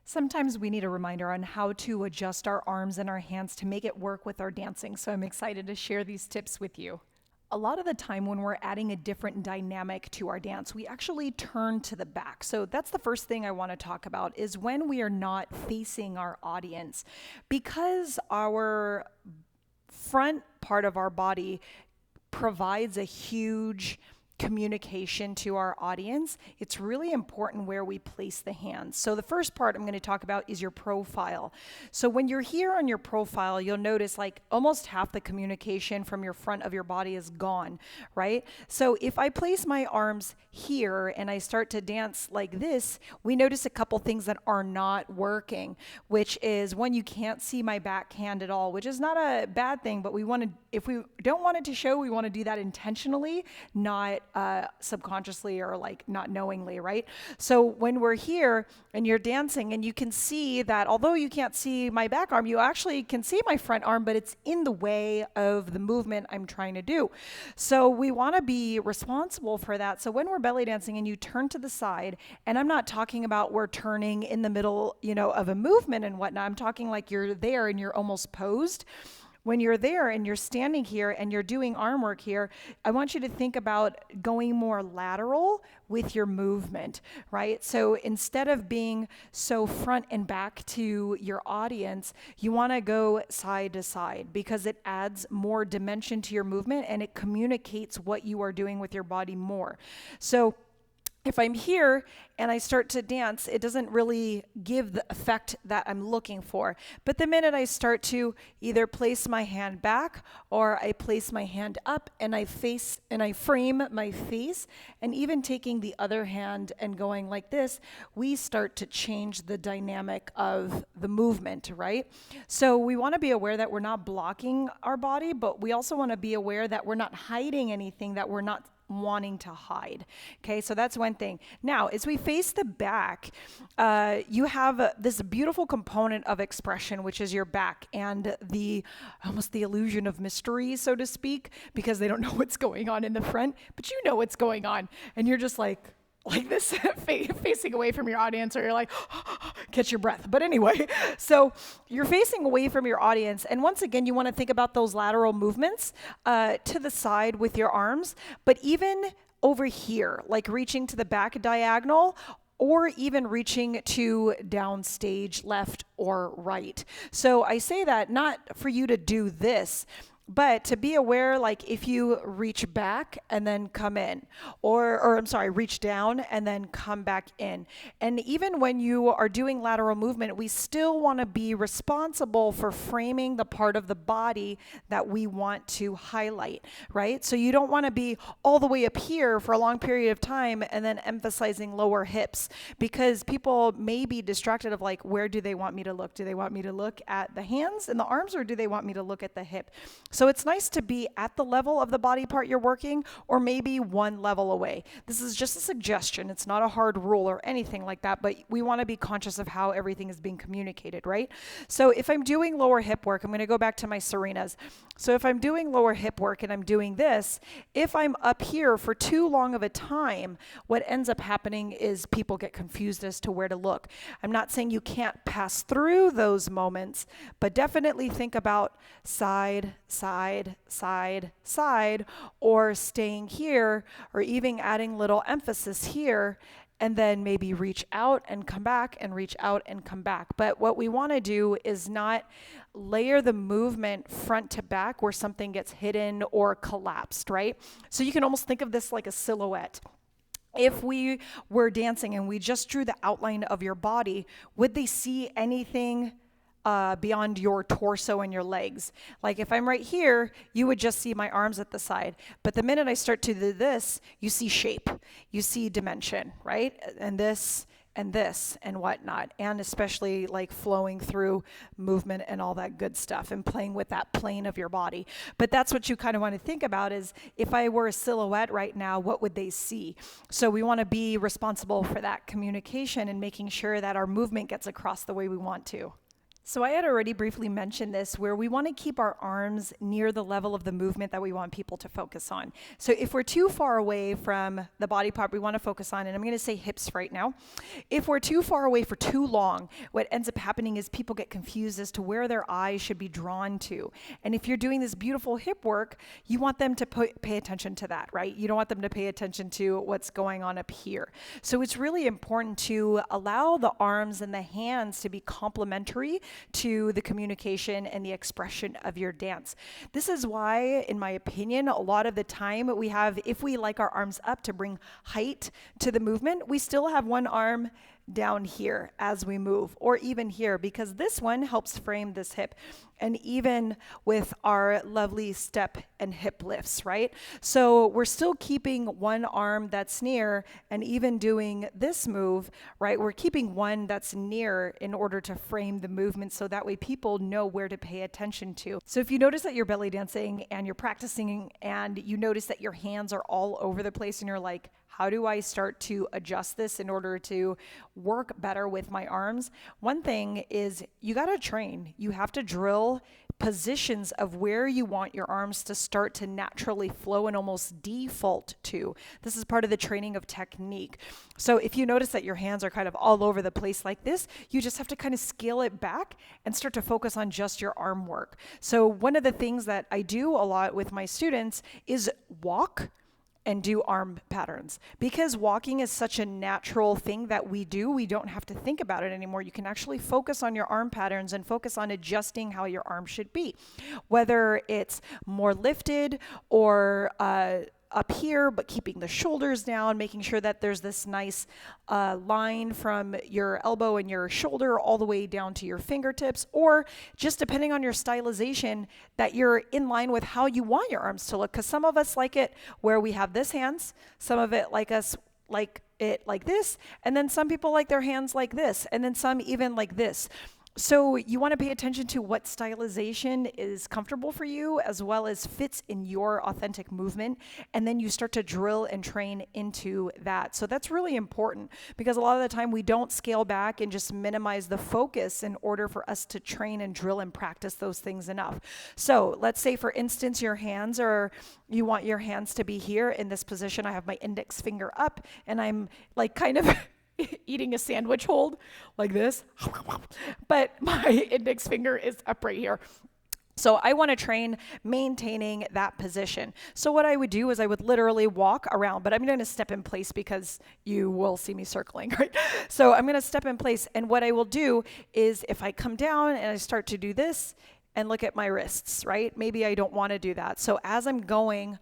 Sometimes we need a reminder on how to adjust our arms and our hands to make it work with our dancing, so I'm excited to share these tips with you. A lot of the time when we're adding a different dynamic to our dance, we actually turn to the back. So that's the first thing I want to talk about is when we are not facing our audience. Because our front part of our body provides a huge communication to our audience, it's really important where we place the hands. So the first part I'm going to talk about is your profile. So when you're here on your profile, you'll notice like almost half the communication from your front of your body is gone, right? So if I place my arms here and I start to dance like this, we notice a couple things that are not working, which is one, you can't see my back hand at all, which is not a bad thing, but we want to, if we don't want it to show, we want to do that intentionally, not subconsciously or like not knowingly, right? So when we're here and you're dancing and you can see that although you can't see my back arm, you actually can see my front arm, but it's in the way of the movement I'm trying to do. So we want to be responsible for that. So when we're belly dancing and you turn to the side, and I'm not talking about we're turning in the middle, of a movement and whatnot. I'm talking like you're there and you're almost posed. When you're there and you're standing here and you're doing arm work here, I want you to think about going more lateral with your movement, right? So instead of being so front and back to your audience, you want to go side to side because it adds more dimension to your movement and it communicates what you are doing with your body more. So if I'm here and I start to dance, it doesn't really give the effect that I'm looking for. But the minute I start to either place my hand back or I place my hand up and I frame my face, and even taking the other hand and going like this, we start to change the dynamic of the movement, right? So we want to be aware that we're not blocking our body, but we also want to be aware that we're not hiding anything that we're not wanting to hide. Okay, so that's one thing. Now, as we face the back, you have this beautiful component of expression, which is your back, and almost the illusion of mystery, so to speak, because they don't know what's going on in the front, but you know what's going on, and you're just like this facing away from your audience, or you're like catch your breath. But anyway, so you're facing away from your audience, and once again you want to think about those lateral movements to the side with your arms, but even over here, like reaching to the back diagonal, or even reaching to downstage left or right. So I say that not for you to do this, but to be aware, like if you reach back and then come in, or I'm sorry, reach down and then come back in. And even when you are doing lateral movement, we still want to be responsible for framing the part of the body that we want to highlight, right? So you don't want to be all the way up here for a long period of time and then emphasizing lower hips, because people may be distracted of like, where do they want me to look? Do they want me to look at the hands and the arms, or do they want me to look at the hip? So it's nice to be at the level of the body part you're working, or maybe one level away. This is just a suggestion. It's not a hard rule or anything like that, but we want to be conscious of how everything is being communicated, right? So if I'm doing lower hip work, I'm going to go back to my Serenas. So if I'm doing lower hip work and I'm doing this, if I'm up here for too long of a time, what ends up happening is people get confused as to where to look. I'm not saying you can't pass through those moments, but definitely think about side, side, side, side, or staying here, or even adding little emphasis here, and then maybe reach out and come back and reach out and come back. But what we want to do is not layer the movement front to back where something gets hidden or collapsed, right? So you can almost think of this like a silhouette. If we were dancing and we just drew the outline of your body, would they see anything beyond your torso and your legs? Like if I'm right here, you would just see my arms at the side. But the minute I start to do this, you see shape, you see dimension, right? And this and whatnot, and especially like flowing through movement and all that good stuff and playing with that plane of your body. But that's what you kind of want to think about is, if I were a silhouette right now, what would they see? So we want to be responsible for that communication and making sure that our movement gets across the way we want to. So I had already briefly mentioned this, where we want to keep our arms near the level of the movement that we want people to focus on. So if we're too far away from the body part we want to focus on, and I'm going to say hips right now, if we're too far away for too long, what ends up happening is people get confused as to where their eyes should be drawn to. And if you're doing this beautiful hip work, you want them to pay attention to that, right? You don't want them to pay attention to what's going on up here. So it's really important to allow the arms and the hands to be complementary to the communication and the expression of your dance. This is why, in my opinion, a lot of the time we have, if we like our arms up to bring height to the movement, we still have one arm down here as we move, or even here, because this one helps frame this hip. And even with our lovely step and hip lifts, right? So we're still keeping one arm that's near, and even doing this move, right? We're keeping one that's near in order to frame the movement, so that way people know where to pay attention to. So if you notice that you're belly dancing and you're practicing and you notice that your hands are all over the place and you're like, how do I start to adjust this in order to work better with my arms? One thing is you got to train. You have to drill positions of where you want your arms to start to naturally flow and almost default to. This is part of the training of technique. So if you notice that your hands are kind of all over the place like this, you just have to kind of scale it back and start to focus on just your arm work. So one of the things that I do a lot with my students is walk and do arm patterns. Because walking is such a natural thing that we do, we don't have to think about it anymore. You can actually focus on your arm patterns and focus on adjusting how your arm should be. Whether it's more lifted or up here, but keeping the shoulders down, making sure that there's this nice line from your elbow and your shoulder all the way down to your fingertips, or just depending on your stylization, that you're in line with how you want your arms to look. Because some of us like it where we have this hands, some of it like us like it like this, and then some people like their hands like this, and then some even like this. So you want to pay attention to what stylization is comfortable for you, as well as fits in your authentic movement, and then you start to drill and train into that. So that's really important, because a lot of the time we don't scale back and just minimize the focus in order for us to train and drill and practice those things enough. So let's say, for instance, your hands are, you want your hands to be here in this position. I have my index finger up and I'm like kind of eating a sandwich hold like this, but my index finger is up right here. So I want to train maintaining that position. So what I would do is I would literally walk around, but I'm going to step in place because you will see me circling, right? So I'm going to step in place, and what I will do is if I come down and I start to do this and look at my wrists, right? Maybe I don't want to do that. So as I'm going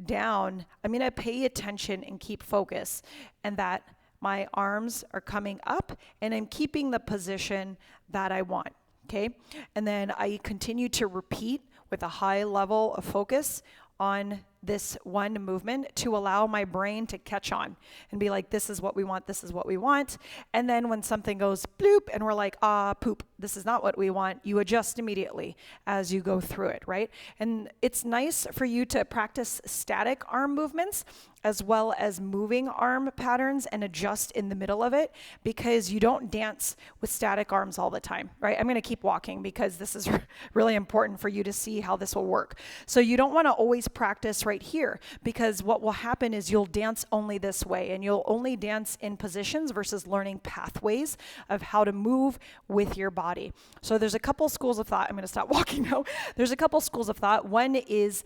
down, I'm going to pay attention and keep focus, and that my arms are coming up and I'm keeping the position that I want, okay? And then I continue to repeat with a high level of focus on this one movement to allow my brain to catch on and be like, this is what we want, this is what we want. And then when something goes bloop and we're like, poop, this is not what we want, you adjust immediately as you go through it, right? And it's nice for you to practice static arm movements as well as moving arm patterns and adjust in the middle of it, because you don't dance with static arms all the time, right? I'm gonna keep walking because this is really important for you to see how this will work. So you don't wanna always practice right here, because what will happen is you'll dance only this way, and you'll only dance in positions versus learning pathways of how to move with your body. So there's a couple schools of thought. I'm gonna stop walking now. There's a couple schools of thought. One is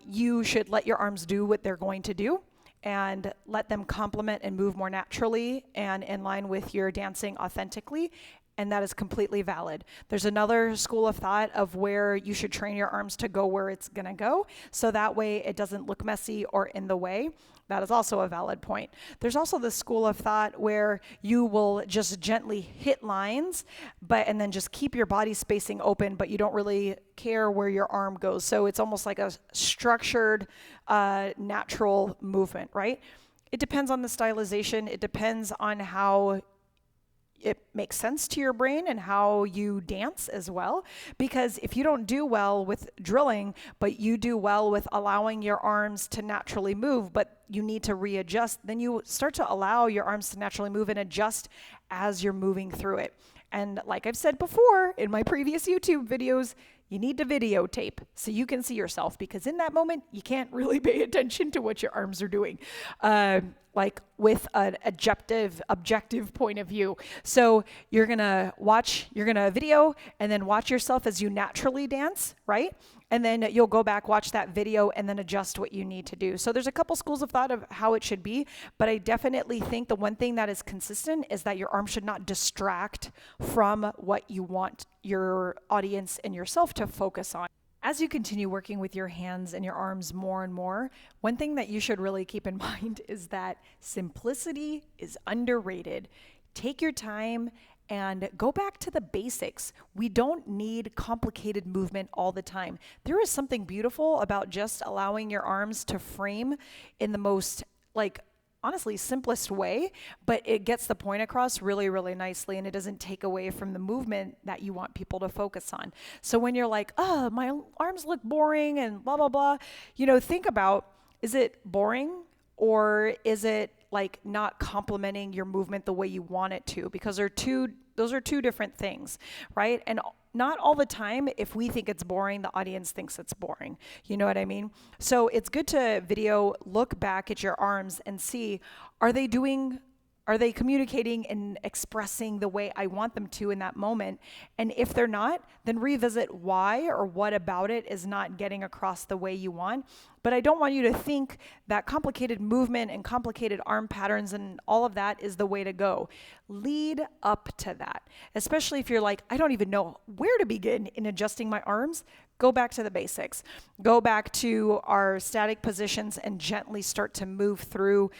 you should let your arms do what they're going to do and let them complement and move more naturally and in line with your dancing authentically. And that is completely valid. There's another school of thought of where you should train your arms to go where it's gonna go, so that way it doesn't look messy or in the way. That is also a valid point. There's also the school of thought where you will just gently hit lines, and then just keep your body spacing open, but you don't really care where your arm goes. So it's almost like a structured, natural movement, right? It depends on the stylization. It depends on how it makes sense to your brain and how you dance as well. Because if you don't do well with drilling, but you do well with allowing your arms to naturally move, but you need to readjust, then you start to allow your arms to naturally move and adjust as you're moving through it. And like I've said before in my previous YouTube videos, you need to videotape so you can see yourself, because in that moment, you can't really pay attention to what your arms are doing, like with an objective point of view. So you're gonna video and then watch yourself as you naturally dance, right? And then you'll go back, watch that video, and then adjust what you need to do. So there's a couple schools of thought of how it should be, but I definitely think the one thing that is consistent is that your arm should not distract from what you want your audience and yourself to focus on. As you continue working with your hands and your arms more and more, one thing that you should really keep in mind is that simplicity is underrated. Take your time and go back to the basics. We don't need complicated movement all the time. There is something beautiful about just allowing your arms to frame in the most, honestly, simplest way, but it gets the point across really, really nicely, and it doesn't take away from the movement that you want people to focus on. So when you're like, oh, my arms look boring and blah, blah, blah, think about, is it boring, or is it not complementing your movement the way you want it to? Because those are two different things, right? And not all the time, if we think it's boring, the audience thinks it's boring. You know what I mean? So it's good to look back at your arms and see, are they communicating and expressing the way I want them to in that moment? And if they're not, then revisit why or what about it is not getting across the way you want. But I don't want you to think that complicated movement and complicated arm patterns and all of that is the way to go. Lead up to that, especially if you're like, I don't even know where to begin in adjusting my arms. Go back to the basics. Go back to our static positions and gently start to move through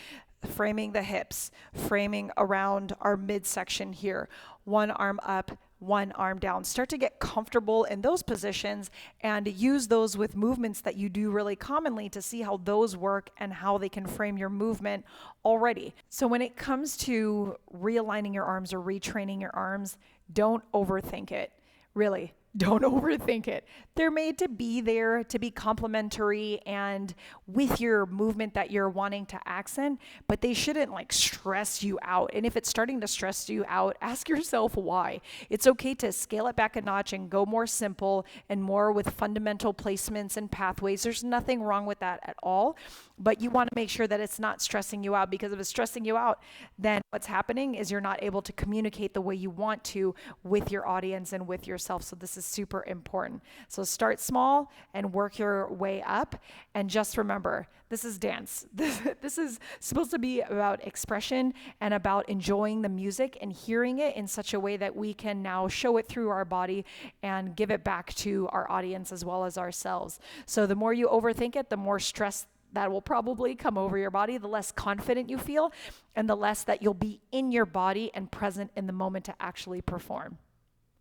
framing the hips, framing around our midsection here, one arm up, one arm down. Start to get comfortable in those positions and use those with movements that you do really commonly to see how those work and how they can frame your movement already. So when it comes to realigning your arms or retraining your arms, don't overthink it. Really, don't overthink it. They're made to be there to be complementary and with your movement that you're wanting to accent, but they shouldn't stress you out. And if it's starting to stress you out, ask yourself why. It's okay to scale it back a notch and go more simple and more with fundamental placements and pathways. There's nothing wrong with that at all, but you want to make sure that it's not stressing you out, because if it's stressing you out, then what's happening is you're not able to communicate the way you want to with your audience and with yourself. So this is super important. So start small and work your way up. And just remember, this is dance. This is supposed to be about expression and about enjoying the music and hearing it in such a way that we can now show it through our body and give it back to our audience as well as ourselves. So the more you overthink it, the more stress that will probably come over your body, the less confident you feel, and the less that you'll be in your body and present in the moment to actually perform.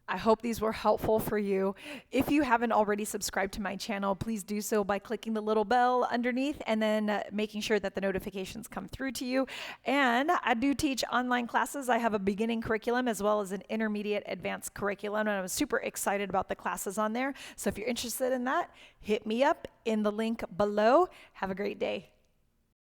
I hope these were helpful for you. If you haven't already subscribed to my channel, please do so by clicking the little bell underneath and then making sure that the notifications come through to you. And I do teach online classes. I have a beginning curriculum as well as an intermediate advanced curriculum, and I'm super excited about the classes on there. So if you're interested in that, hit me up in the link below. Have a great day.